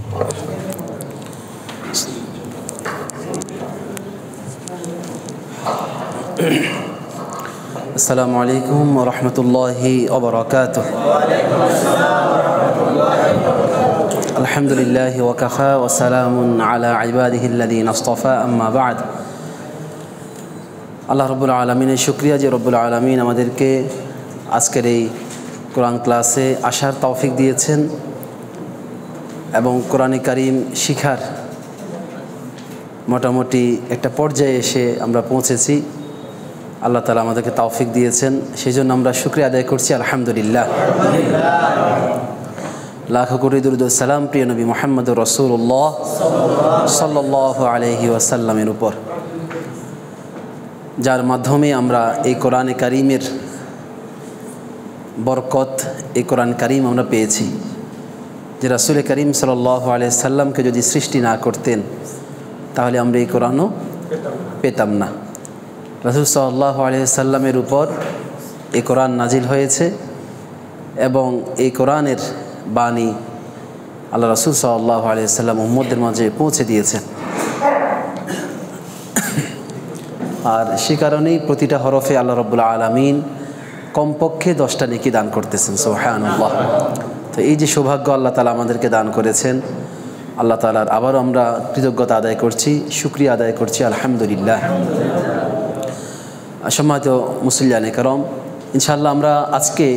আসসালামু আলাইকুম ওয়া রাহমাতুল্লাহি ওয়া বারাকাতুহু। আলহামদুলিল্লাহি ওয়া কাফা ওয়া সালামুন আলা ইবাদিহিল্লাযীনা ইসতাফা, আম্মা বা'দ। আল্লাহ রাব্বুল আলামিনের শুকরিয়া যে রব্বুল আলামিন আমাদেরকে আজকের এই কোরআন ক্লাসে আসার তৌফিক দিয়েছেন এবং কোরআনে কারীম শিখার মোটামুটি একটা পর্যায়ে এসে আমরা পৌঁছেছি। আল্লাহ তাআলা আমাদেরকে তৌফিক দিয়েছেন, সেই জন্য আমরা শুকরিয়া আদায় করছি আলহামদুলিল্লাহ। লাখো কোটি দুরূদ ও সালাম প্রিয় নবী মুহাম্মদুর রাসূলুল্লাহ সাল্লাল্লাহু আলাইহি ওয়াসাল্লামের উপর, যার মাধ্যমে আমরা এই কোরআনে কারীমের বরকত, এই কোরআন কারীম আমরা পেয়েছি। যে রাসূল করিম সাল্লাল্লাহু আলাইহি সাল্লামকে যদি সৃষ্টি না করতেন তাহলে আমরা এই কোরআনও পেতাম না। রাসূল সাল্লাল্লাহু আলাইহি সাল্লামের উপর এই কোরআন নাজিল হয়েছে এবং এই কোরআনের বাণী আল্লাহ রাসূল সাল্লাল্লাহু আলাইহি সাল্লাম উম্মতের মাঝে পৌঁছে দিয়েছেন। আর সে কারণেই প্রতিটা হরফে আল্লাহ রাব্বুল আলামিন কমপক্ষে 10টা নেকি দান করতেছেন। সুবহানাল্লাহ। তো এই যে সৌভাগ্য আল্লাহ তাআলা আমাদেরকে দান করেছেন, আল্লাহ তাআলার আবারও আমরা কৃতজ্ঞতা আদায় করছি, শুকরিয়া আদায় করছি আলহামদুলিল্লাহ। সম্মানিত মুসলিয়ানে কারাম, ইনশাআল্লাহ আমরা আজকে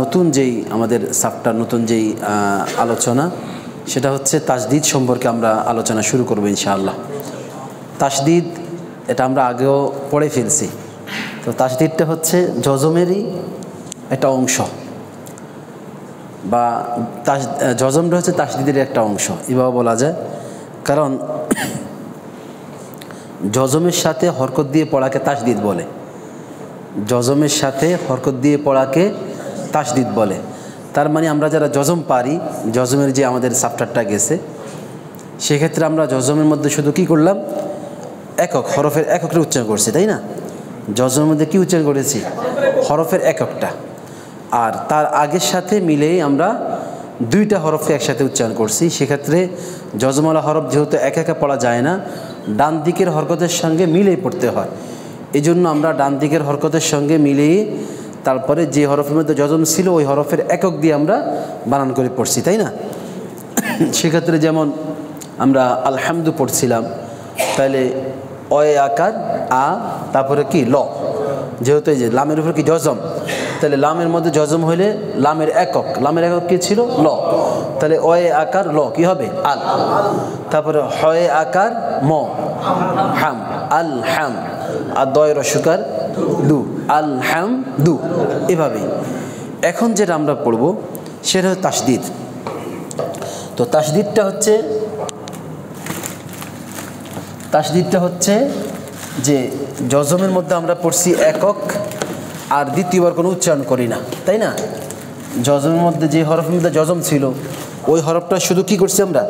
নতুন যেই আমাদের সাফটার নতুন যেই আলোচনা, সেটা হচ্ছে তাসদিদ সম্পর্কে আমরা আলোচনা শুরু করব ইনশাআল্লাহ। তাসদিদ এটা আমরা আগেও পড়ে ফেলছি। তো তাসদিদটা হচ্ছে জজমেরই একটা অংশ, বা জজমটা হচ্ছে তাসদিদের একটা অংশ, এভাবে বলা যায়। কারণ জজমের সাথে হরকত দিয়ে পড়াকে তাসদিদ বলে, জজমের সাথে হরকত দিয়ে পড়াকে তাসদিদ বলে। তার মানে আমরা যারা জজম পারি, জজমের যে আমাদের সাফটারটা গেছে, সেক্ষেত্রে আমরা জজমের মধ্যে শুধু কি করলাম, একক হরফের এককটা উচ্চারণ করছি, তাই না? জজমের মধ্যে কি উচ্চারণ করেছি? হরফের এককটা। আর তার আগের সাথে মিলেই আমরা 2টা হরফকে একসাথে উচ্চারণ করছি। সেক্ষেত্রে জজমওয়ালা হরফ যেহেতু একা একা পড়া যায় না, ডান দিকের হরকতের সঙ্গে মিলেই পড়তে হয়। এই জন্য আমরা ডান দিকের হরকতের সঙ্গে মিলেই তারপরে যে হরফের মধ্যে জজম ছিল ওই হরফের একক দিয়ে আমরা বানান করে পড়ছি, তাই না? সেক্ষেত্রে যেমন আমরা আলহামদু পড়ছিলাম, তাহলে অয়ে আকার আ, তারপরে কি ল, যেহেতু এই যে লামের উপর কি জজম, তাহলে লামের মধ্যে জজম হইলে লামের একক, লামের একক কি ছিল? ল। তাহলে অয়ে আকার ল কি হবে? আল। তারপরে হয়ে আকার ম, হাম, আল হাম। আর দয় রসুকার দু, আল হাম দু। এভাবেই এখন যেটা আমরা পড়ব সেটা হচ্ছে তাসদিদ। তো তাসদিদটা হচ্ছে যে জজমের মধ্যে আমরা পড়ছি একক, আর দ্বিতীয়বার কোনো উচ্চারণ করি না, তাই না? জজমের মধ্যে যে হরফের মধ্যে জজম ছিল ওই হরফটা শুধু কি করছি আমরা?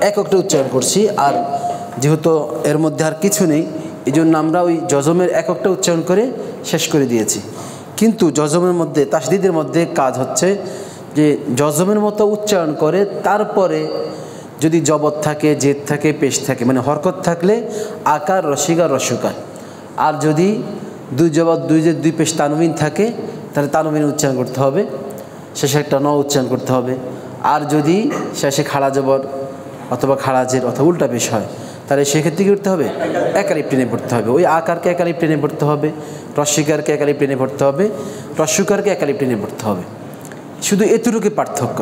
এককটা উচ্চারণ করছি। আর যেহেতু এর মধ্যে আর কিছু নেই, এই জন্য আমরা ওই জজমের এককটা উচ্চারণ করে শেষ করে দিয়েছি। কিন্তু জজমের মধ্যে, তাসদিদের মধ্যে কাজ হচ্ছে যে জজমের মতো উচ্চারণ করে তারপরে যদি জবর থাকে, জেদ থাকে, পেশ থাকে, মানে হরকত থাকলে আকার, রসিকার, রসুকার। আর যদি 2 জবর 2 জেদ 2 পেশ তানবিন থাকে তাহলে তানবিন উচ্চারণ করতে হবে, শেষে একটা ন উচ্চারণ করতে হবে। আর যদি শেষে খাড়া জবর অথবা খাড়া জের অথবা উল্টা পেশ হয় তাহলে সেক্ষেত্রে কী করতে হবে? একালিপ টেনে পড়তে হবে। ওই আকারকে একালিপ টেনে পড়তে হবে, রসিকারকে একালিপ টেনে পড়তে হবে, রসুকারকে একালিপ টেনে পড়তে হবে। শুধু এতটুকু পার্থক্য।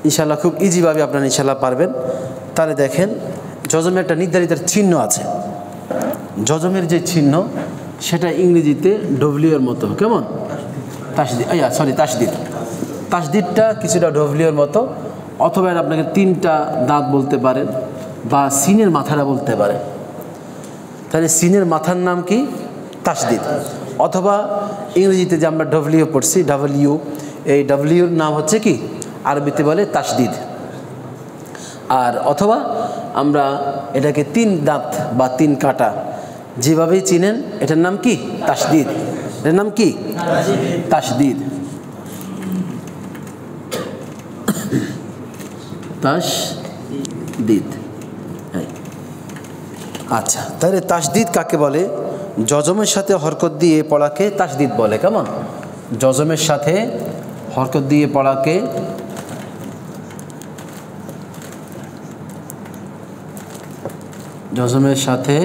ইনশাআল্লাহ খুব ইজিভাবে আপনারা ইনশাআল্লাহ পারবেন। তাহলে দেখেন, জজমের একটা নির্ধারিত চিহ্ন আছে। জজমের যে চিহ্ন সেটা ইংরেজিতে ডব্লিউ এর মতো, কেমন? তাসদিদ, তাসদিদ। তাসদিদটা কিছুটা ডব্লিউ এর মতো, অথবা আপনাকে 3টা দাঁত বলতে পারেন, বা সিনের মাথাটা বলতে পারেন। তাহলে সিনের মাথার নাম কি? তাসদিদ। অথবা ইংরেজিতে যে আমরা ডব্লিউ পড়ছি, ডাব্লিউ, এই ডব্লিউর নাম হচ্ছে কি? আরবিতে বলে তাসদিদ। আর অথবা আমরা এটাকে 3 দাঁত বা 3 কাটা যেভাবেই চিনেন, এটার নাম কি? তাসদিদ। এটার নাম কি? তাসদিদ। তাসদিদ। আচ্ছা, তাহলে তাসদিদ কাকে বলে? জজমের সাথে হরকত দিয়ে পড়াকে তাসদিদ বলে। কেমন? জজমের সাথে হরকত দিয়ে পড়াকে জজমের সাথে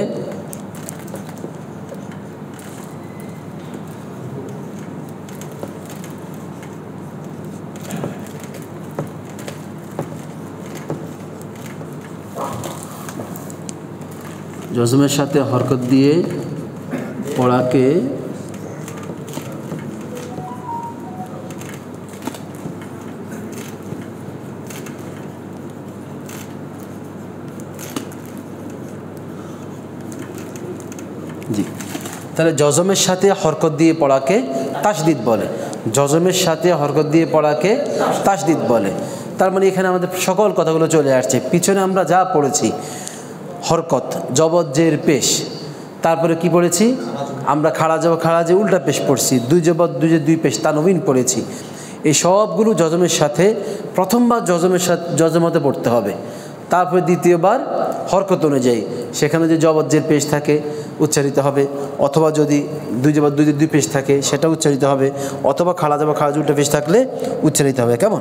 জজমের সাথে হরকত দিয়ে পড়াকে জি, তাহলে জজমের সাথে হরকত দিয়ে পড়াকে তাসদিদ বলে। জজমের সাথে হরকত দিয়ে পড়াকে তাসদিদ বলে। তার মানে এখানে আমাদের সকল কথাগুলো চলে আসছে। পিছনে আমরা যা পড়েছি, হরকত, জবর জের পেশ, তারপরে কি পড়েছি আমরা? খাড়া জবর খাড়া যে উল্টা পেশ পড়ছি, দুই জবর দুই যে দুই পেশ তানবিন পড়েছি। এই সবগুলো জজমের সাথে প্রথমবার জজমের সাথে জজমতে পড়তে হবে, তারপরে দ্বিতীয়বার হরকত অনুযায়ী সেখানে যে জবর জের পেশ থাকে উচ্চারিত হবে, অথবা যদি দুই জবর দুই দুই পেশ থাকে সেটা উচ্চারিত হবে, অথবা খাড়া জবর খাড়া উল্টা পেশ থাকলে উচ্চারিত হবে। কেমন?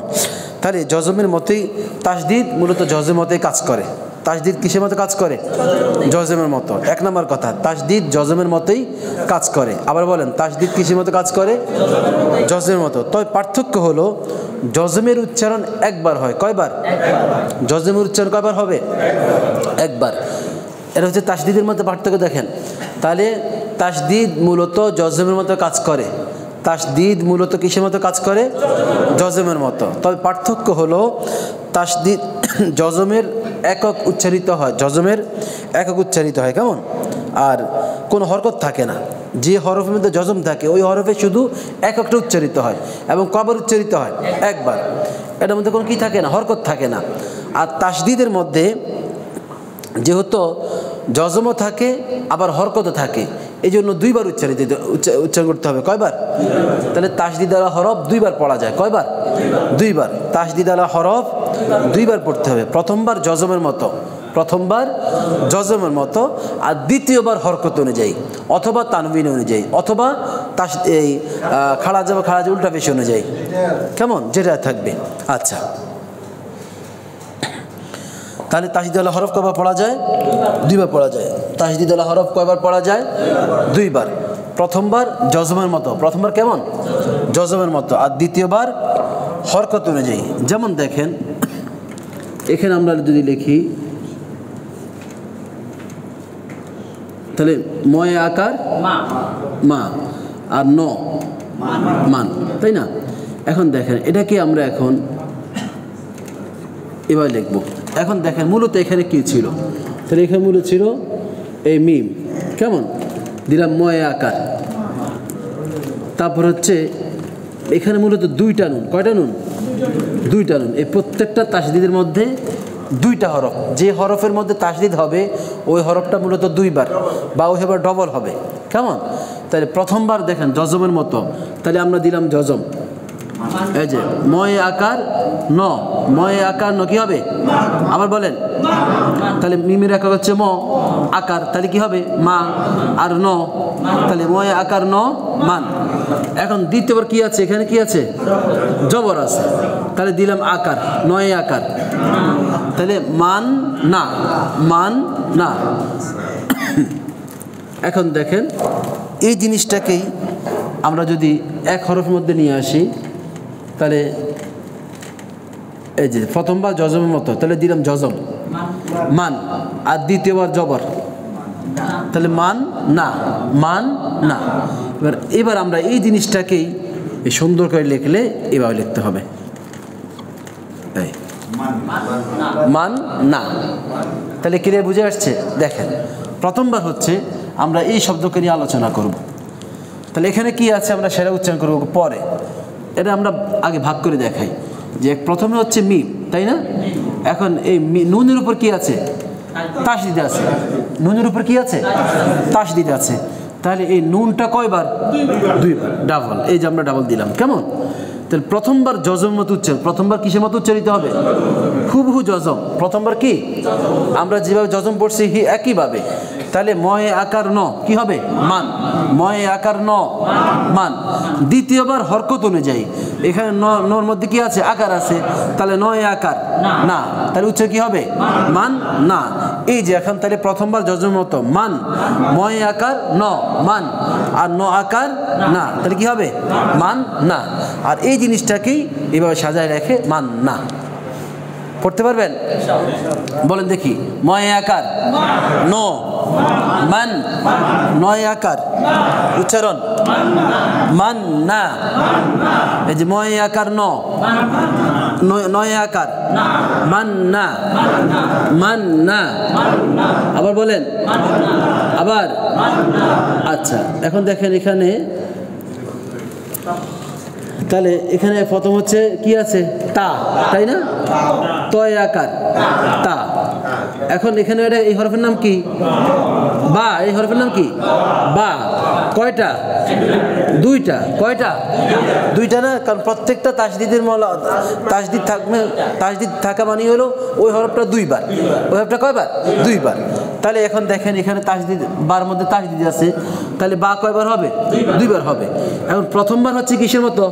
তাহলে জজমের মতোই তাসদিদ মূলত জজমের মতোই কাজ করে। তাসদিদ কিসের মতো কাজ করে? জজমের মতো। এক নম্বর কথা, তাসদিদ জজমের মতোই কাজ করে। আবার বলেন, তাসদিদ কিসের মতো কাজ করে? জজমের মতো। তবে পার্থক্য হলো জজমের উচ্চারণ একবার হয়। কয়বার? জজমের উচ্চারণ কয়বার হবে? একবার। এটা হচ্ছে তাসদিদের মধ্যে পার্থক্য। দেখেন, তাহলে তাসদিদ মূলত জজমের মতো কাজ করে। তাসদিদ মূলত কিসের মতো কাজ করে? জজমের মতো। তবে পার্থক্য হলো তাসদিদ জজমের একক উচ্চারিত হয়, জজমের একক উচ্চারিত হয়। কেমন? আর কোনো হরকত থাকে না। যে হরফের মধ্যে জজম থাকে ওই হরফে শুধু এককটা উচ্চারিত হয়, এবং কবার উচ্চারিত হয়? একবার। এটার মধ্যে কোনো কি থাকে না? হরকত থাকে না। আর তাসদিদের মধ্যে যেহেতু জজমও থাকে আবার হরকতও থাকে, এই জন্য দুইবার উচ্চারণ করতে হবে। কয়বার? তাহলে তাসদিদ আলা হরফ দুইবার পড়া যায়। কয়বার? দুইবার। তাসদিদ আলা হরফ দুইবার পড়তে হবে। প্রথমবার জজমের মতো, প্রথমবার জজমের মতো, আর দ্বিতীয়বার হরকত অনুযায়ী, অথবা তানবিন অনুযায়ী, অথবা এই খাড়া যাব খাড়া যে উল্টা পেশ অনুযায়ী। কেমন? যেটা থাকবে। আচ্ছা, তাহলে তাসদিদ আলা হরফ কয়বার পড়া যায়? দুইবার পড়া যায়। তাসদিদ আলা হরফ কয়বার পড়া যায়? দুইবার। প্রথমবার জজমের মতো, প্রথমবার কেমন? জজমের মতো, আর দ্বিতীয়বার হরকত অনুযায়ী। যেমন দেখেন, এখানে আমরা যদি লিখি, তাহলে ময়ে আকার মা, আর ন মান, তাই না? এখন দেখেন, এটাকে আমরা এখন এবার লিখব। এখন দেখেন মূলত এখানে কি ছিল? তাহলে এখানে মূলত ছিল এই মিম। কেমন? দিলাম ময়ে আকার, তারপর হচ্ছে এখানে মূলত দুইটা নুন। কয়টা নুন? দুইটা নুন। এই প্রত্যেকটা তাসদিদের মধ্যে দুইটা হরফ। যে হরফের মধ্যে তাসদিদ হবে ওই হরফটা মূলত দুইবার, বা ওই হরফ ডবল হবে। কেমন? তাহলে প্রথমবার দেখেন জজমের মতো, তাহলে আমরা দিলাম জজম। এই যে ময়ে আকার ন, ময়ে আকার ন কি হবে? আবার বলেন, তাহলে মিমের আকার হচ্ছে ম, আকার তাহলে কি হবে? মা, আর ন, তাহলে ময়ে আকার ন মান। এখন দ্বিতীয়বার কি আছে? এখানে কি আছে? জবর আছে। তাহলে দিলাম আকার, নয়ে আকার, তাহলে মান না, মান না। এখন দেখেন, এই জিনিসটাকেই আমরা যদি এক হরফের মধ্যে নিয়ে আসি, তাহলে এই যে প্রথমবার জজমের মতো, তাহলে দিলাম জজম মান, আর দ্বিতীয়বার জবর, তাহলে মান না, মান না। এবার আমরা এই জিনিসটাকেই সুন্দর করে লিখলে এভাবে লিখতে হবে, মান না। তাহলে ক্লিয়ার বুঝে আসছে? দেখেন, প্রথমবার হচ্ছে আমরা এই শব্দকে নিয়ে আলোচনা করব। তাহলে এখানে কি আছে আমরা সেটা উচ্চারণ করব পরে। এটা আমরা আগে ভাগ করে দেখাই যে প্রথমে হচ্ছে মিম, তাই না? এখন এই নুনের উপর কি আছে? তাসদিদ আছে। নুনের উপর কি আছে? তাসদিদ আছে। তাহলে এই নুনটা কয়বার? দুইবার, ডাবল। এই যে আমরা ডাবল দিলাম। কেমন? তাহলে প্রথমবার জজমের মতো উচ্চারণ, প্রথমবার কিসের মতো উচ্চারিত হবে? হুবহু জজম, প্রথমবার কি আমরা যেভাবে জজম পড়ছি একইভাবে। তাহলে ময়ে আকার ন কি হবে? মান। ময়ে আকার ন মান। দ্বিতীয়বার হরকত অনুযায়ী, এখানে নর মধ্যে কি আছে? আকার আছে, তাহলে নয়ে আকার না, তাহলে উচ্চারণ কি হবে? মান না। এই যে এখন তাহলে প্রথমবার জজম মতো মান, ময়ে আকার ন মান, আর ন আকার না, তাহলে কি হবে? মান না। আর এই জিনিসটাকেই এইভাবে সাজায় রেখে মান না। পড়তে পারবেন? বলেন দেখি। ময়ে আকার ন মান, নয় আকার উচ্চারণ মান না। এই যে ময়ে আকার ন, নয় আকার মান না, মান না। আবার বলেন, আবার। আচ্ছা, এখন দেখেন এখানে, তাহলে এখানে প্রথম হচ্ছে কি আছে? তা, তাই না? তয় আকার তা। এখন এখানে এই হরফের নাম কি? বা। এই হরফের নাম কি? বা। কয়টা? দুইটা। কয়টা? দুইটা না, কারণ প্রত্যেকটা তাসদিদের তাসদিদ থাকবে, তাসদিদ থাকা মানে হলো ওই হরফটা দুইবার। ওই হরফটা কয়বার? দুইবার। তাহলে এখন দেখেন এখানে তাসদিদ, বার মধ্যে তাসদিদ আছে, তাহলে বা কয়বার হবে? দুইবার হবে। এখন প্রথমবার হচ্ছে কিসের মতো?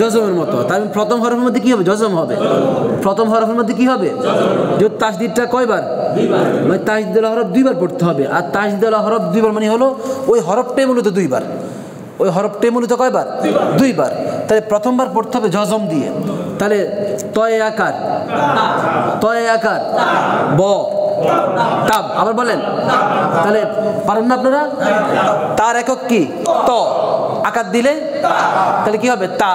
জজমের মতো। তাহলে প্রথম হরফের মধ্যে কি হবে? জজম হবে। প্রথম হরফের মধ্যে কি হবে? যে তাসদিদটা কয়বার? মানে তাসদিদ হরফ দুইবার পড়তে হবে। আর তাসদিদ হরফ দুইবার মানে হলো ওই হরফটাই মূলত দুইবার। ওই হরফটাই মূলত কয়বার? দুইবার। তাহলে প্রথমবার পড়তে হবে জজম দিয়ে। তাহলে তয় আকার, তয় আকার ব তাব। আবার বলেন, তাহলে পারেন না আপনারা? তার একক কি? ত। আকার দিলে তাহলে কি হবে? তা।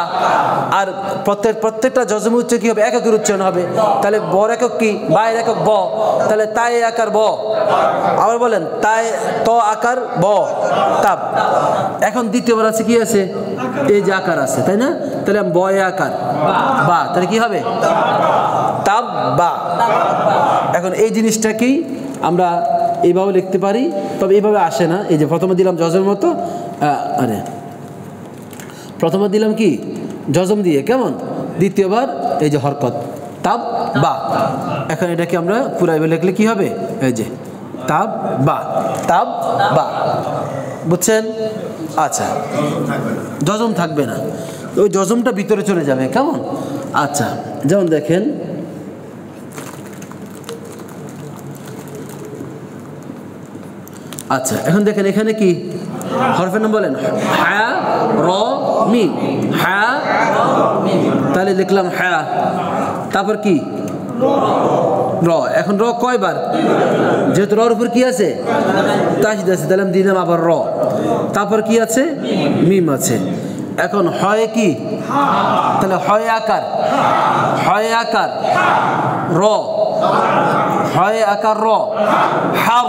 আর প্রত্যেকটা জজম উচ্চারণ কি হবে? এককের উচ্চারণ হবে। তাহলে বর একক কি? বায়ের একক ব। তাহলে তাই আকার ব। আবার বলেন, তাই ত আকার ব তাব। এখন দ্বিতীয়বার আছে কি আছে? এই যে আকার আছে, তাই না? তাহলে বয় আকার বা, তাহলে কি হবে? তাব বা। এখন এই জিনিসটাকেই আমরা এইভাবে লিখতে পারি, তবে এইভাবে আসে না। এই যে প্রথমে দিলাম জজমের মতো, আরে প্রথমে দিলাম কি? জজম দিয়ে, কেমন? দ্বিতীয়বার এই যে হরকত তাব বা। এখন এটাকে আমরা পুরাইবে লিখলে কি হবে? এই যে তাব বা, তাব বা। বুঝছেন? আচ্ছা, জজম থাকবে না, ওই জজমটা ভিতরে চলে যাবে, কেমন? আচ্ছা, যেমন দেখেন আচ্ছা, এখন দেখেন এখানে কি হরফের নাম বলেন? হা র মিম। হা, তাহলে লিখলাম হা, তারপর কি? র। এখন র কয়বার? যেহেতু রর উপর কি আছে? তাসদিদ আছে, তাহলে আমি দিলাম আবার র। তারপর কি আছে? মিম আছে। এখন হয় কি? তাহলে হয় আকার, হয় আকার র, হয় আকার র, হার।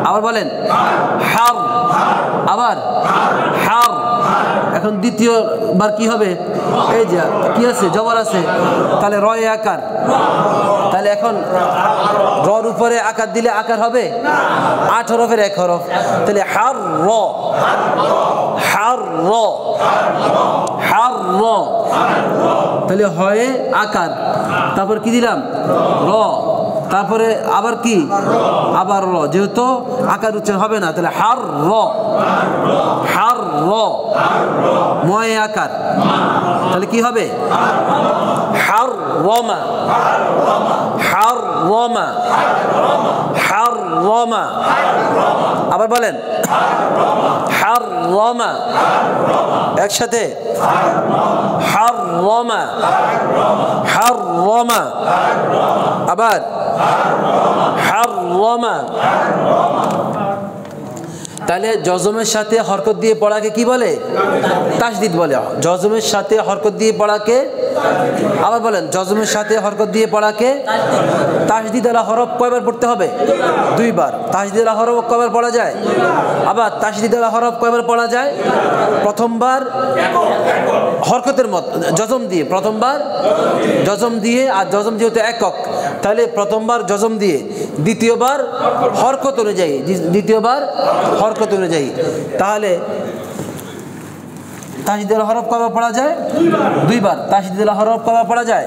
আবার বলেন হার, আবার হার। এখন দ্বিতীয়বার কি হবে? এই যে কি আছে? জবর আছে, তাহলে রয় আকার। তাহলে এখন রর উপরে আকার দিলে আকার হবে? 8 হরফের এক হরফ, তাহলে হার র, হার র, হার র। তাহলে হয় আকার, তারপর কি দিলাম? র। তারপরে আবার কি? আবার র, যেহেতু আকার উচ্চারণ হবে না, তাহলে হার র, হার র। ময়ে আকার, তাহলে কি হবে? হার রমা, হার রমা, হার রমা। আবার বলেন হার রমা, একসাথে হার রমা, হার রমা। আবার হার রমা। তাহলে জজমের সাথে হরকত দিয়ে পড়াকে কি বলে? তাসদিদ বলে। জজমের সাথে হরকত দিয়ে পড়াকে, আবার বলেন, জজমের সাথে হরকত দিয়ে পড়াকে তাসদিদ আলা হরফ কয়বার পড়তে হবে? দুইবার। তাসদিদ আলা হরফ কয়বার পড়া যায়? আবার তাসদিদ আলা হরফ কয়বার পড়া যায়? প্রথমবার হরকতের মত জজম দিয়ে, প্রথমবার জজম দিয়ে, আর জজম যেহেতু একক, তাহলে প্রথমবার জজম দিয়ে, দ্বিতীয়বার হরকত অনুযায়ী, দ্বিতীয়বার হরকত অনুযায়ী। তাহলে তাসদিদের হরফ কয়বার পড়া যায়? দুইবার। তাসদিদের হরফ কয়বার পড়া যায়?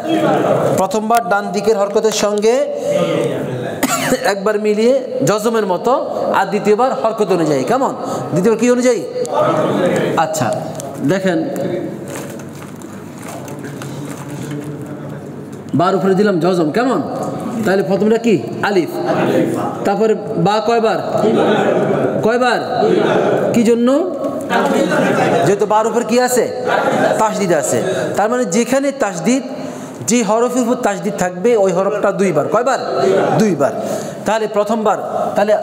প্রথমবার ডান দিকের হরকতের সঙ্গে একবার মিলিয়ে জজমের মতো, আর দ্বিতীয়বার হরকত অনুযায়ী। কেমন? দ্বিতীয়বার কি অনুযায়ী? আচ্ছা দেখেন, বার উপরে দিলাম জজম। কেমন? তাহলে প্রথমটা কি? আলিফ। তারপরে বা কয়বার? কয়বার? কি জন্য? যেহেতু বার উপর কি আছে? তাসদিদ আছে। তার মানে যেখানে তাসদিদ, যে হরফের উপর তাসদিদ থাকবে ওই হরফটা দুইবার। কয়বার? দুইবার। তাহলে প্রথমবার, তাহলে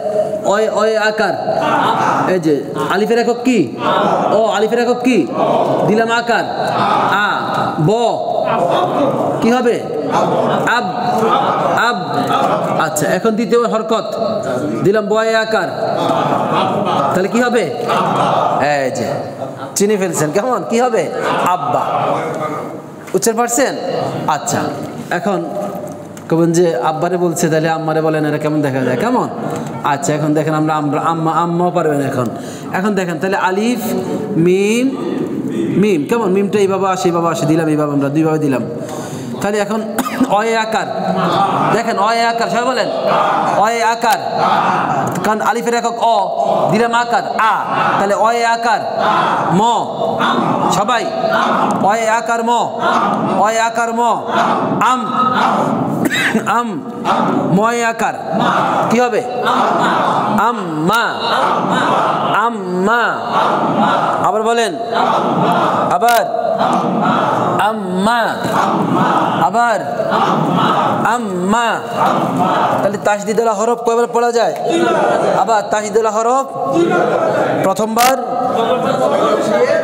অয় অয় আকার, এই যে আলিফের একক কি? ও আলিফের একক কি? দিলাম আকার আ। ব কি হবে? আব। আব। আচ্ছা এখন দ্বিতীয় হরকত দিলাম বয় আকার, তাহলে কি হবে? এই যে চিনি ফেলছেন। কেমন? কি হবে? আব্বা। উচ্চারণ পারছেন? আচ্ছা এখন কবেন যে আব্বারে বলছে, তাহলে আম্মারে বলেন, এটা কেমন দেখা যায়? কেমন? আচ্ছা এখন দেখেন, আমরা আম্মা, আম্মাও পারবেন। এখন দেখেন, তাহলে আলিফ মিম মিম। কেমন? মিমটা এইভাবে আসে, এইভাবে আসে, দিলাম এইভাবে, আমরা দুইভাবে দিলাম। তাহলে এখন অয় আকার, দেখেন অয় আকার, সবাই বলেন অয় আকার, কারণ আলিফের একক অ, দিলাম আকার আ, তাহলে অয় আকার ম। সবাই অয় আকার ম, অয় আকার ম। আম। আম। ময় আকার কি হবে? আম্মা। আম্মা। আবার বলেন, আবার আম্মা, আবার আম্মা। তাহলে তাসদিদুল হরফ কয়বার পড়া যায়? আবার তাসদিদুল হরফ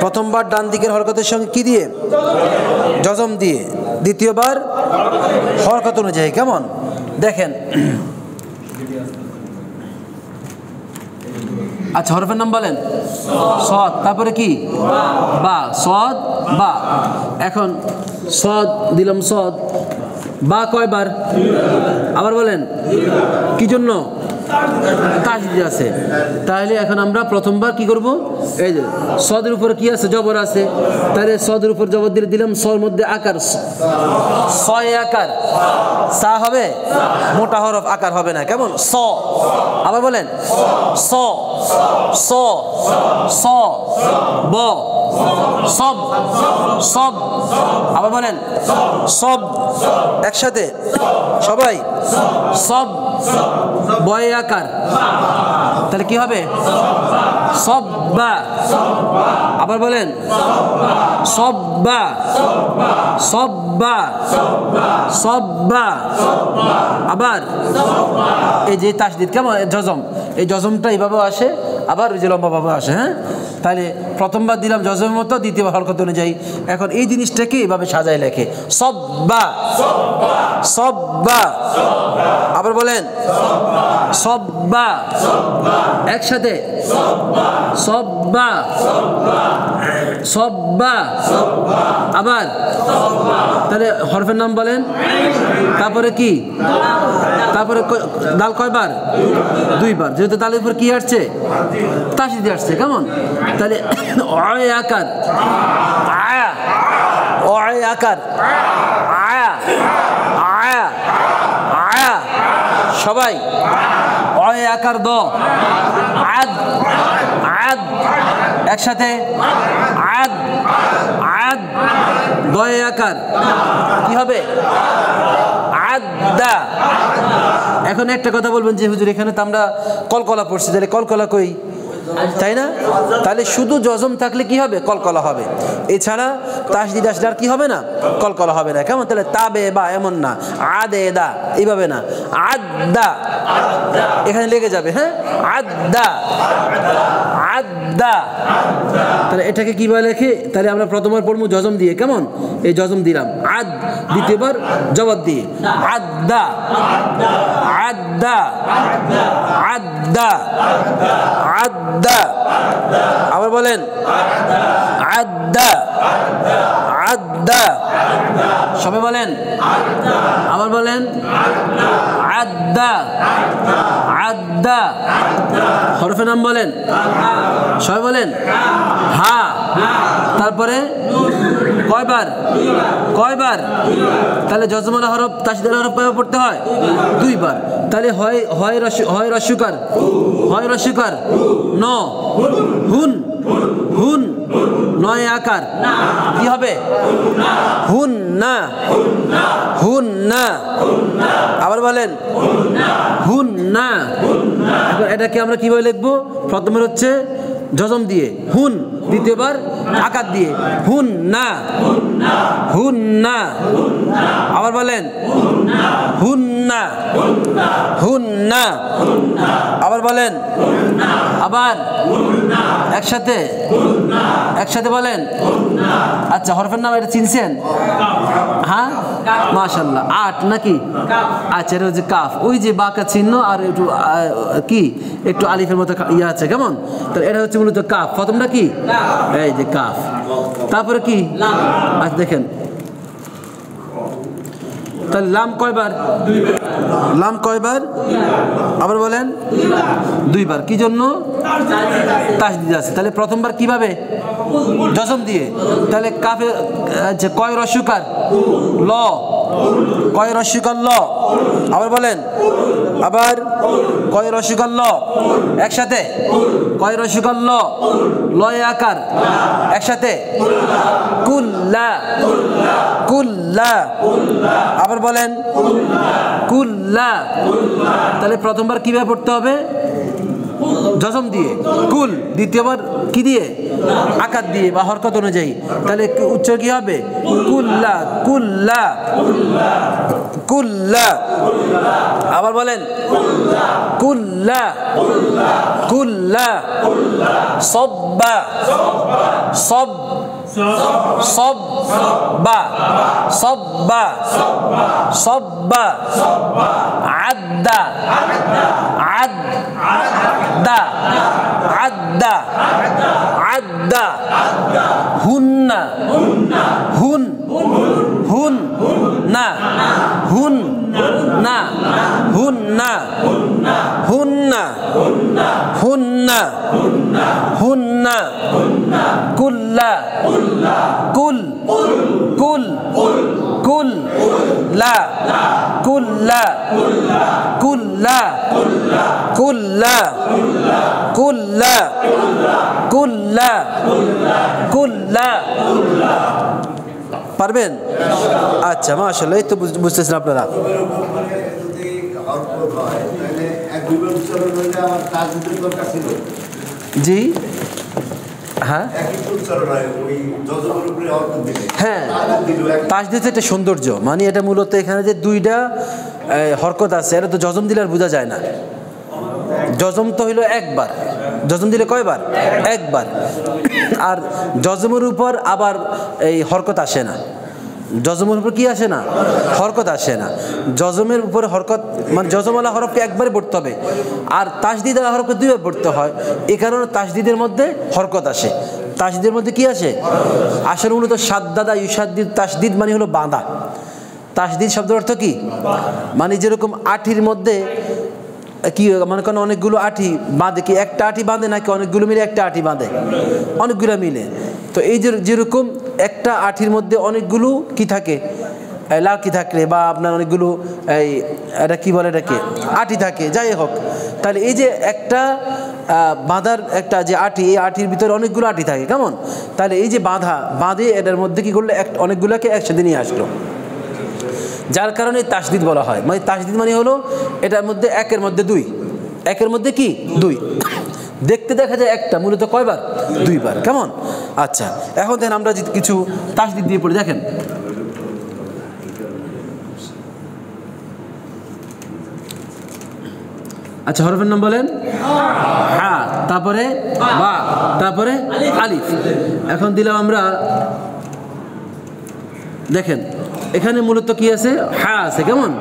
প্রথমবার ডান দিকের হরকতের সঙ্গে কি দিয়ে? জজম দিয়ে। দ্বিতীয়বার হরকত অনুযায়ী। কেমন? দেখেন, আচ্ছা হরফের নাম বলেন। সদ, তারপরে কি? বা। সদ বা। এখন সদ দিলাম, সদ বা কয়বার? আবার বলেন, কি জন্য? তাসদিদ আছে। তাহলে এখন আমরা প্রথমবার কি করব? এই যে সদের উপর কি আছে? জবর আছে। তাহলে সদের উপর জবর দিলে দিলাম সর মধ্যে আকার, ছয় আকার সা হবে, মোটা হরফ আকার হবে না। কেমন? স। আবার বলেন স। স। স। ব। সব। সব। আবার বলেন সব। একসাথে সবাই সব। বয় আকার, তাহলে কি হবে? সব্বা। আবার বলেন সব্বা। সব্বা। সব্বা। আবার এই যে তাসদিদ, কেমন? জজম, এই জজমটা এইভাবে আসে, আবার ওই যে লম্বাভাবে আসে। হ্যাঁ, তাহলে প্রথমবার দিলাম জজমের মতো, দ্বিতীয়বার হরকত অনুযায়ী। এখন এই জিনিসটাকে এইভাবে সাজায় লেখে, সব্বা। সব্বা। আবার বলেন সব্বা। একসাথে সব্বা। সব্বা। আবার তাহলে হরফের নাম বলেন। তারপরে কি? তারপরে দাল কয়বার? দুইবার। যেহেতু দালের উপর কি আসছে? তাসদিদ আসছে। কেমন? তাহলে অয় আকার আয়া। অয় আকার আয়া। আয়া। আয়া। সবাই অয় আকার দ। আদ। আদ। একসাথে আদ। আদ। দয় আকার কি হবে? আদা। এখন একটা কথা বলবেন যে হুজুর এখানে তো আমরা কলকলা পড়ছি, তাহলে কলকলা কই? তাই না? তাহলে শুধু জজম থাকলে কি হবে? কলকলা হবে। এছাড়া তাসদিদ আসলে আর কি হবে না? কলকলা হবে না। কেমন? তাহলে তাবে বা এমন না, আদে দা এইভাবে না, আদা এখানে লেগে যাবে। হ্যাঁ, আদা। আদা। তাহলে এটাকে কিভাবে লেখে? তাহলে আমরা প্রথমবার পড়বো জজম দিয়ে। কেমন? এই জজম দিলাম আদ, দ্বিতীয়বার জবর দিয়ে আদা। আদা। আদা। আদা। আবার বলেন আদা। আদা। সবাই বলেন, আবার বলেন আদা। আদ্দা। হরফের নাম বলেন, সবাই বলেন। হা, তারপরে কয়বার? কয়বার? তাহলে যজমালা হরফ তাসদীদের হরফ কয়বার পড়তে হয়? দুইবার। তাহলে হয় রস্যকার, হয় রস্যকার ন, হুন, হুন নয় আকার কি হবে? হুন না, হুন না। আবার বলেন হুন না। এখন এটাকে আমরা কিভাবে লিখবো? প্রথমে হচ্ছে জজম দিয়ে হুন, দ্বিতীয়বার আকার দিয়ে হুন না, হুন না। আবার বলেন হুন না, হুন না। আবার বলেন, আবার একসাথে, একসাথে বলেন। আচ্ছা, হরফের নাম এটা চিনছেন? হ্যাঁ, মাশাআল্লাহ। 8 নাকি? আচ্ছা, এটা হচ্ছে কাফ। ওই যে বাঁকা চিহ্ন আর একটু কি একটু আলিফের মতো ইয়ে আছে, কেমন? তাহলে এটা হচ্ছে মূলত কাফ। প্রথমটা কি? এই যে কাফ। তারপরে কি? আচ্ছা দেখেন, তাহলে লাম কয়বার? লাম কয়বার? আবার বলেন দুইবার। কি জন্য? তাসদীদ আছে। তাহলে প্রথমবার কিভাবে? জজম দিয়ে। তাহলে কাফে যে কয় রস্যকার? ল। কয় রস্যকার? ল। আবার বলেন, আবার কয় রস্যকার? ল। একসাথে কয় রস্যকার? ল। লয় আকার একসাথে কুল্লা, কুল্লা। আবার বলেন কুল্লা। তাহলে প্রথমবার কিভাবে পড়তে হবে? জজম দিয়ে কুল, দ্বিতীয়বার কি দিয়ে? আকার দিয়ে বা হরকত অনুযায়ী। তাহলে উচ্চারণ কি হবে? কুল্লা, কুল্লা, কুল্লা। আবার বলেন কুল্লা, কুল্লা। সব্বা, সব, সব্বা, সব্বা, সব্বা। আদ্দা, আদ্দা, আদ্দা, আদ্দা। হুন্না, হুন, হুন না, হুন না, হুন না, হুন না, হুন না, হুন না। কুল্লা, কুল, কুল, কুল লা, কুল্লা, কুল্লা, কুল্লা, কুল্লা, কুল্লা, কুল্লা। পারবেন? আচ্ছা, মাশাআল্লাহ। এই তো বুঝতেছেন আপনারা। জি হ্যাঁ হ্যাঁ, তাসদীদ একটা সৌন্দর্য। মানে এটা মূলত এখানে যে দুইটা হরকত আছে, এটা তো জজম দিলে আর বোঝা যায় না। জজম তো হইল একবার, জজম দিলে কয়বার? একবার। আর জজমের উপর আবার এই হরকত আসে না। জজমের উপর কি আসে না? হরকত আসে না। জজমের উপরে হরকত মানে জজমওয়ালা হরফকে একবারে পড়তে হবে, আর তাসদীদ ওয়ালা হরফকে দুইবার পড়তে হয়। এই কারণে তাসদীদের মধ্যে হরকত আসে। তাসদীদের মধ্যে কি আসে? আসলে মূলত সাদ্দাদা ইউসাদ্দিদ। তাসদীদ মানে হলো বাঁধা। তাসদীদ শব্দের অর্থ কি? মানে যেরকম আঠির মধ্যে কি মনে করেন অনেকগুলো আঠি বাঁধে, কি একটা আঠি বাঁধে নাকি অনেকগুলো মিলে একটা আঠি বাঁধে? অনেকগুলো মিলে। তো এই যে যেরকম একটা আঠির মধ্যে অনেকগুলো কি থাকে, লাকি থাকলে বা আপনার অনেকগুলো এই এটা কি বলে এটাকে আঠি থাকে, যাই হোক। তাহলে এই যে একটা বাঁধার একটা যে আঠি, এই আঠির ভিতরে অনেকগুলো আঠি থাকে, কেমন? তাহলে এই যে বাঁধে এটার মধ্যে কি করলে অনেকগুলোকে একসাথে নিয়ে আসলো, যার কারণে তাসদীদ বলা হয়। মানে তাসদীদ মানে হলো এটার মধ্যে একের মধ্যে দুই, একের মধ্যে কি দুই। দেখতে দেখা যায় একটা, মূলত কয়বার? দুইবার, কেমন? আচ্ছা, এখন দেখেন আমরা কিছু তাসদীদ দিয়ে পড়ি, দেখেন। আচ্ছা, হরফের নাম বলেন। হা, তারপরে বা, তারপরে আলিফ। এখন দিলাম আমরা, দেখেন এখানে মূলত কি আছে? হা আছে, কেমন?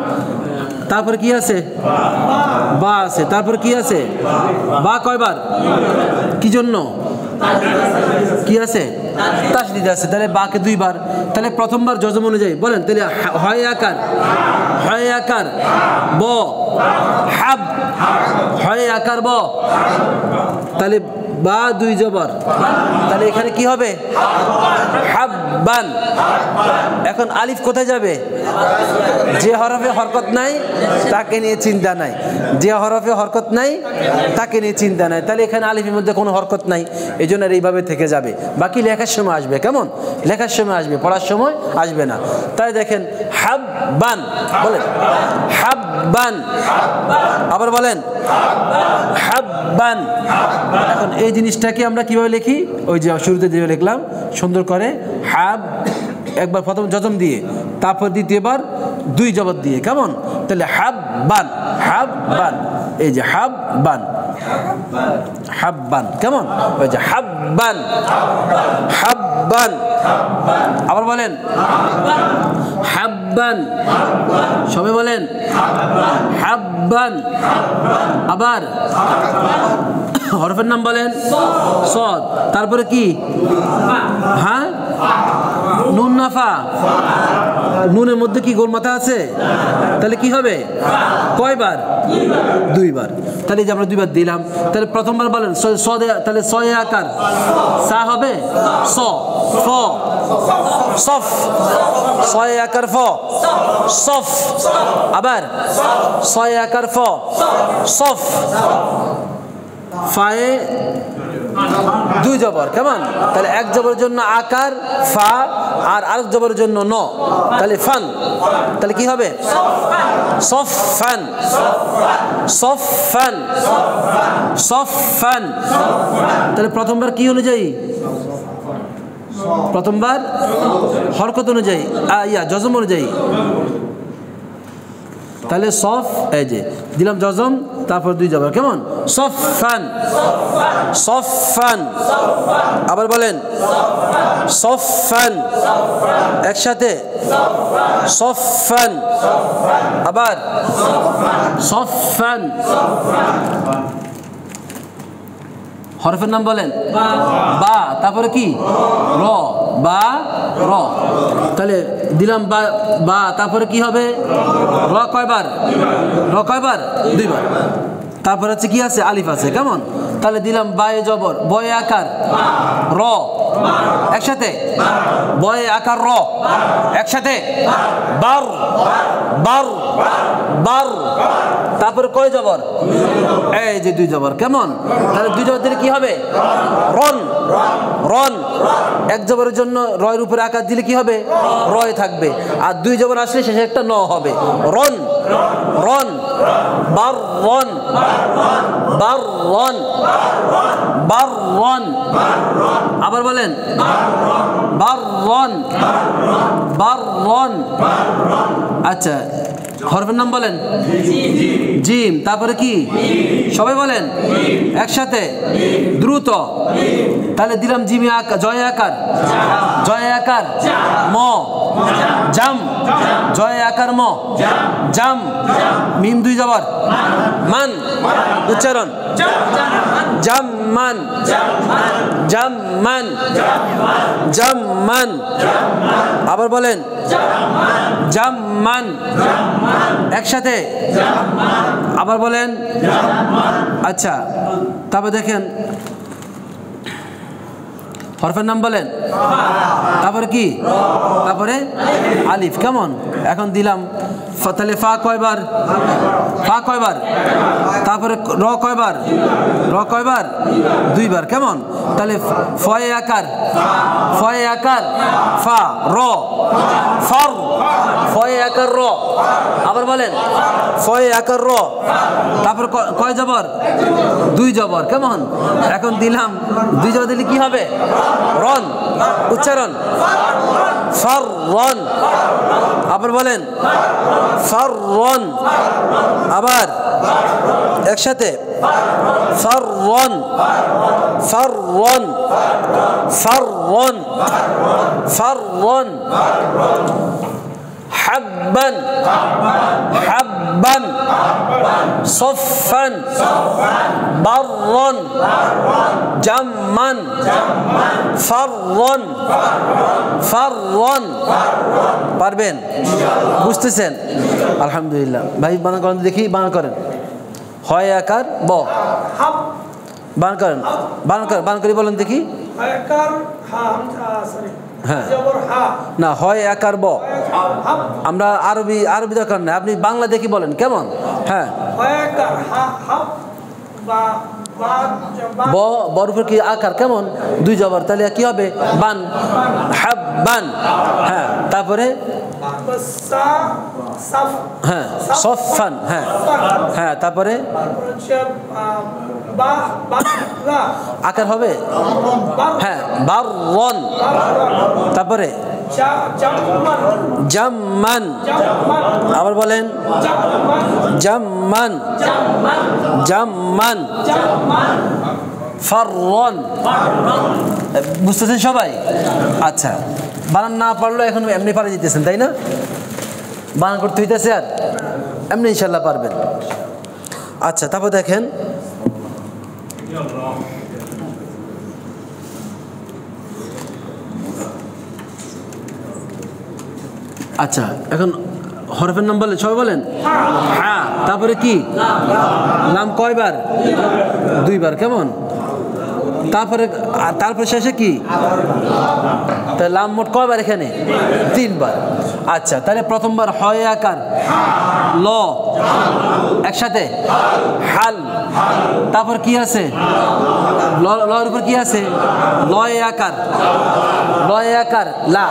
তারপরে কি আছে? বা আছে। তারপরে কি আছে? বা কয়বার? কি জন্য? কি আছে? তাসদীদ আছে। তাহলে বাকে দুইবার। তাহলে প্রথমবার জজম অনুযায়ী বলেন, তাহলে হয় আকার, হয় আকার ব, হা হাব, হয় আকার ব, তাহলে বা দুই জবর, তাহলে এখানে কি হবে হাব্বান। এখন আলিফ কোথায় যাবে? যে হরফে হরকত নাই তাকে নিয়ে চিন্তা নাই, যে হরফে হরকত নাই তাকে নিয়ে চিন্তা নাই, তাহলে এখানে আলিফের মধ্যে কোনো হরকত নাই, এই জন্য এইভাবে থেকে যাবে। বাকি লেখার সময় আসবে, কেমন লেখার সময় আসবে, পড়ার সময় আসবে না। তাই দেখেন হাব্বান, বলেন হাব্বান, আবার বলেন হাব্বান। এখন এই জিনিসটাকে আমরা কিভাবে লিখি? ওই যে শুরুতে যে লিখলাম সুন্দর করে, হাব একবার প্রথম জজম দিয়ে, তারপর দ্বিতীয়বার দুই জবর দিয়ে, কেমন? তাহলে হাব্বান, হাব্বান, এই যে হাব্বান, হাব্বান, কেমন? ওই যে হাব্বান, হাব্বান, আবার বলেন হাব্বান, সবাই বলেন হাব্বান। আবার হরফের নাম বলেন সদ, তারপরে কি? হ্যাঁ, নুন নাফা, নুনের মধ্যে কি গোল মাথা আছে? তাহলে কি হবে? কয়বার? দুইবার। তাহলে যে আমরা দুইবার দিলাম, তাহলে প্রথমবার বলেন সদে, তাহলে সয়ে আকার সা হবে স, ফ, সফ, সয়ে আকার ফ, সফ। আবার সয়ে আকার ফ, সফ, ফায়ে দুই জবর, কেমন? তাহলে এক জবরের জন্য আকার ফা, আর আরেক জবরের জন্য ন, তাহলে ফান। তাহলে কি হবে? সফান, সফান, সফান। তাহলে প্রথমবার কি অনুযায়ী? প্রথমবার হরকত অনুযায়ী, জজম অনুযায়ী। তাহলে সফ, এই যে দিলাম জজম, তারপর দুই জবর, কেমন? সফান, সফান। আবার বলেন সফান, একসাথে সফান, আবার সফান। হরফের নাম বলেন বা, তারপরে কি? র, বা র। তাহলে দিলাম বা, বা তারপরে কি হবে? র কয়বার? র কয়বার? দুইবার। তারপর হচ্ছে কি আছে? আলিফ আছে, কেমন? তাহলে দিলাম বায়ে জবর, বয়ে আকার র, একসাথে বয়ে আকার র, একসাথে বার, বার, বার। তারপরে কয় জবর? এই যে দুই জবর, কেমন? তাহলে দুই জবর দিলে কি হবে? রন, রন। এক জবরের জন্য রয়ের উপরে আকার দিলে কি হবে? রয় থাকবে, আর দুই জবর আসলে শেষে একটা ন হবে, রন, রন, বার রন, বার রন, বার রন। আবার বলেন বার রন, বার রন। আচ্ছা, হরফের নাম বলেন জিম, তারপরে কি? সবাই বলেন একসাথে দ্রুত। তাহলে দিলাম জিমে আকার, জয় আকার, জয় আকার ম, জাম, জয় আকার ম, জাম, মিম দুই জবর, মান, উচ্চারণ জাম্মান, জাম্মান, জাম্মান। আবার বলেন জাম্মান, একসাথে আবার বলেন। আচ্ছা, তারপর দেখেন হরফের নাম বলেন, তারপরে কি? তারপরে আলিফ, কেমন? এখন দিলাম তাহলে ফা কয়বার? ফা কয়বার? তারপরে র কয়বার? র কয়বার? দুইবার, কেমন? তাহলে ফয়ে আকার, ফয়ে আকার ফা, র, ফর, ফয়ে আকার র। আবার বলেন ফয়ে আকার র, তারপর কয় জবর? দুই জবর, কেমন? এখন দিলাম দুই জবর দিলে কি হবে? রন, উচ্চারণ ফর রন। আবার বলেন ফর রন, আবার একসাথে ফর রন, ফর রন, ফর রন, ফর রন। হাব্বান, হাব্বান, সফান, বাররন, জাম্মান, ফাররন, ফাররন। পারবেন? বুঝতেছেন? আলহামদুলিল্লাহ। ভাই বানান করেন দেখি, বানান করেন। হয় আকার ব হাব বান করেন বান করে বলেন দেখি আকার হা সরি হ্যাঁ জবর হা না হয় আকার ব হাব আমরা আরবি দরকার নাই আপনি বাংলা দেখি বলেন কেমন হ্যাঁ আকার হা হাব বা বা ব বর উপর কি আকার কেমন দুই জবর তাহলে কি হবে বান হাব্বান হ্যাঁ তারপরে সা সাফ হ্যাঁ সফান হ্যাঁ হ্যাঁ তারপরে হচ্ছে বা বা রা আকার হবে হ্যাঁ বাররন তারপরে জাম্মান আবার বলেন জাম্মান জাম্মান ফাররন বুঝতেছেন সবাই আচ্ছা বানান না পারলেও এখন এমনি পারে যেতেছেন তাই না বানান করতে হইতেছে আর এমনি ইনশাল্লাহ পারবেন আচ্ছা তারপর দেখেন আচ্ছা এখন হরফের নাম বলেন সবাই বলেন হ্যাঁ তারপরে কি লাম কয়বার দুইবার কেমন তারপরে শেষে কি তাহলে লাম মোট কয়বার এখানে তিনবার আচ্ছা তাহলে প্রথমবার হয় আকার ল একসাথে হাল তারপর কি আছে লয়ের উপর কি আছে লয় আকার লা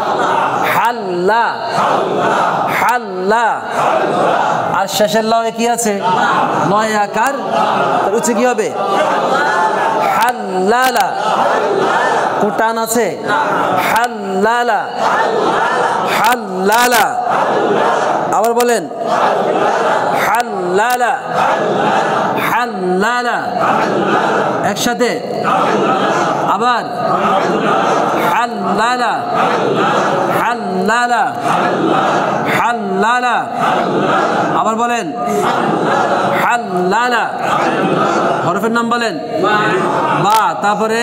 হাল্লা হাল্লা আর শেষের লয়ে কি আছে লয় আকার উচ্চে কি হবে হাল্লালা কোটান আছে হাল্লালা হাল্লালা আবার বলেন হাল্লালা হাল্লালা একসাথে আবার হাল্লালা হাল্লালা হাল্লালা আবার বলেন হাল্লালা হরফের নাম বলেন বা তারপরে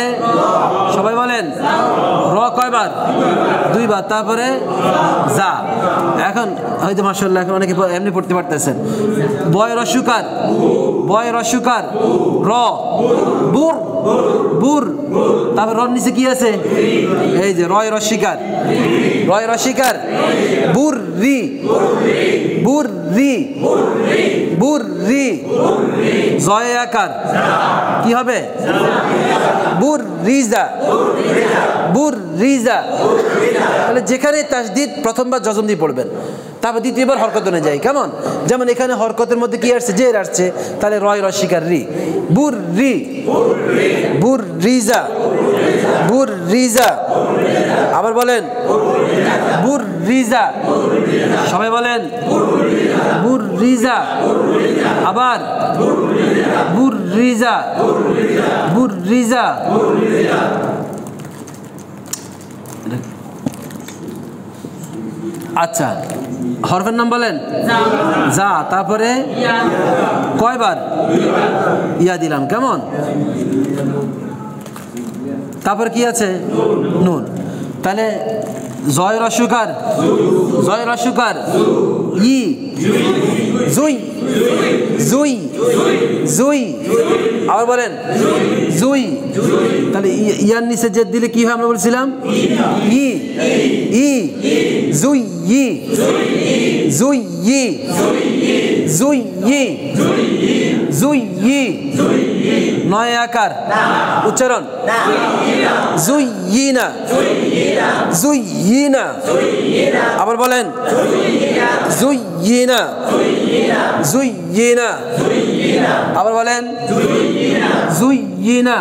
সবাই বলেন র কয়বার দুইবার তারপরে যা এখন হয়তো মাশাআল্লাহ এখন অনেকে এমনি পড়তে পারতেছেন বয় রস্যকার র বুর বুর তারপর রর নিচে কি আছে এই যে রয় রস্যিকার বুর রি জয় আকার কি হবে বুর রিজা তাহলে যেখানে তাসদিদ প্রথমবার জজম দিয়ে পড়বেন তারপর দ্বিতীয়বার হরকত অনুযায়ী কেমন যেমন এখানে হরকতের মধ্যে কি আসছে জের আসছে তাহলে রয় রস্যিকার রি বুর রিজা আবার বলেন বুর রিজা সবাই বলেন বুর রিজা আবার বুর রিজা আচ্ছা হরফের নাম বলেন যা তারপরে কয়বার ইয়া দিলাম কেমন তারপর কি আছে নুন তাহলে জয় রস্যকার ই জুই আবার বলেন জুই তাহলে ইয়ার নিচে জেদ দিলে কি হয় আমরা বলছিলাম ই জুই নয় আকার উচ্চারণ জুইয়িনা আবার বলেন জুইয়িনা আবার বলেন জুইয়িনা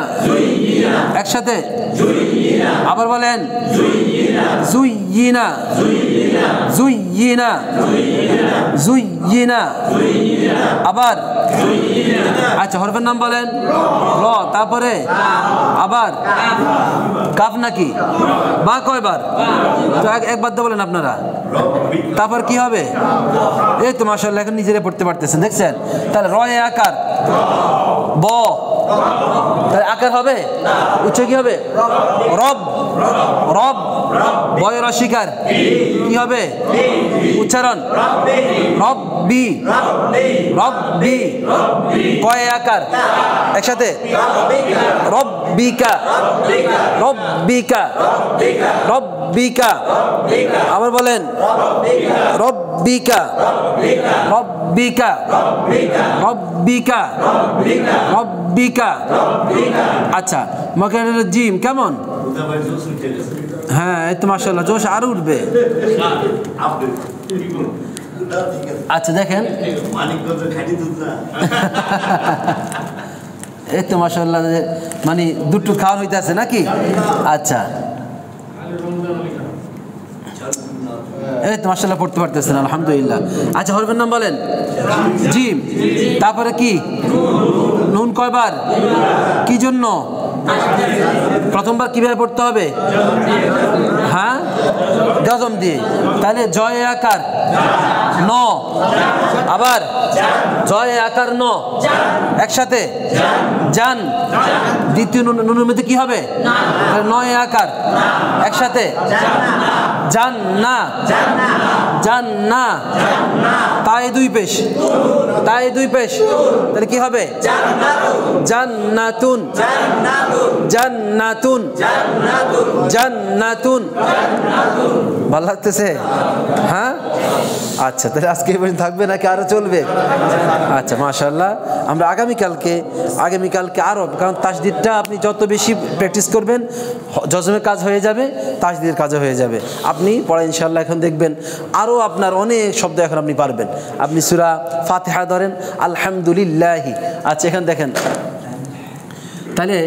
একসাথে আবার বলেন জুইয়িনা আবার আচ্ছা হরফের নাম বলেন র তারপরে আবার কাফ নাকি বা কয়বার তো একবার তো বলেন আপনারা তারপর কি হবে এই তো মাশাআল্লাহ এখন নিজেরা পড়তে পারতেছেন দেখছেন তাহলে রয়ে আকার ব তাহলে আকার হবে, উচ্চ কি হবে? রব। রব বয়ের অস্বীকার কি হবে? উচ্চারণ রব্বি। রব্বি কয়ে আকার একসাথে রব্বিকা। রব্বিকা। রব্বিকা। আবার বলেন রব্বিকা। রব্বিকা। রব্বিকা। রব্বিকা। আচ্ছা মকারের জিম কেমন? হ্যাঁ এই তো মাশাআল্লাহ, জোশ আরো উঠবে। আচ্ছা দেখেন এই তো মাশাআল্লাহ, মানে দুটো খাওয়ান হইতেছে নাকি? আচ্ছা এই তো মাশাআল্লাহ পড়তে পারতেছেন, আলহামদুলিল্লাহ। আচ্ছা হরফের নাম বলেন। জিম, তারপরে কি? নুন কয়বার? কি জন্য? প্রথমবার কিভাবে পড়তে হবে? হ্যাঁ জজম দিয়ে। তাহলে জয় আকার ন, আবার জয় আকার ন একসাথে জান। দ্বিতীয় নুনের মধ্যে কি হবে? নয় আকার একসাথে জান না। জান না। তাই দুই পেশ। তাই দুই পেশ। তাহলে কি হবে? জান্নাতুন। জান্নাতুন। জান্নাতুন। ভালো লাগতেছে? হ্যাঁ আচ্ছা তাহলে আজকে এই পর্যন্ত থাকবে নাকি আরো চলবে? আচ্ছা মাশাআল্লাহ, আমরা আগামীকালকে আরো, কারণ তাসদিদটা আপনি যত বেশি প্র্যাকটিস করবেন জজমের কাজ হয়ে যাবে, তাসদিদের কাজও হয়ে যাবে। আপনি পড়া ইনশাআল্লাহ এখন দেখবেন আরও আপনার অনেক শব্দ এখন আপনি পারবেন। আপনি সূরা ফাতিহা ধরেন আলহামদুলিল্লাহি। আচ্ছা এখানে দেখেন, তাহলে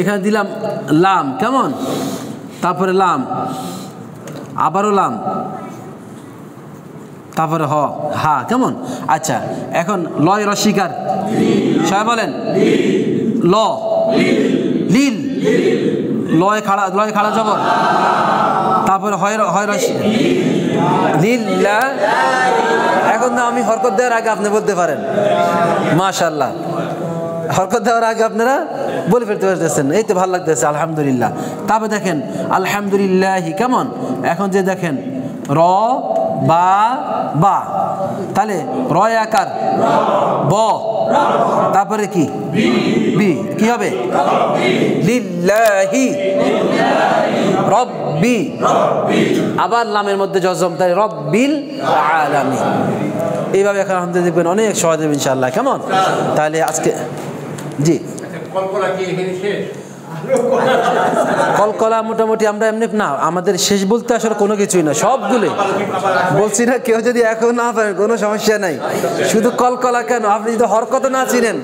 এখানে দিলাম লাম কেমন, তারপরে লাম, আবারও লাম, তারপরে হ হা কেমন। আচ্ছা এখন লয় রস্বীকার সবাই বলেন ল। লিল লয় খাড়া জবর, তারপরে হয় রস্বী লিল্লা। এখন না আমি হরকত দেওয়ার আগে আপনি বলতে পারেন মাশাআল্লাহ, হরকত দেওয়ার আগে আপনারা বলে ফেলতে পারতেছেন, এই তো ভালো লাগতেছে আলহামদুলিল্লাহ। তারপরে দেখেন আলহামদুলিল্লাহি কেমন। এখন যে দেখেন র বা বা, তাহলে রয় আকার ব, তারপরে কি বি, কি হবে? লিল্লাহি রব্বি, আবার লামের মধ্যে জজম, তাই রব্বিল আলামিন। এইভাবে এখন আলহামদুলিল্লাহ দেখবেন অনেক সহজ হবে ইনশাআল্লাহ কেমন। তাহলে আজকে জি কলকলা মোটামুটি আমরা এমনি না, আমাদের শেষ বলতে আসলে কোনো কিছুই না, সবগুলো বলছি না। কেউ যদি এখন না পারেন কোনো সমস্যা নাই, শুধু কলকলা কেন, আপনি যদি হরকত না চিনেন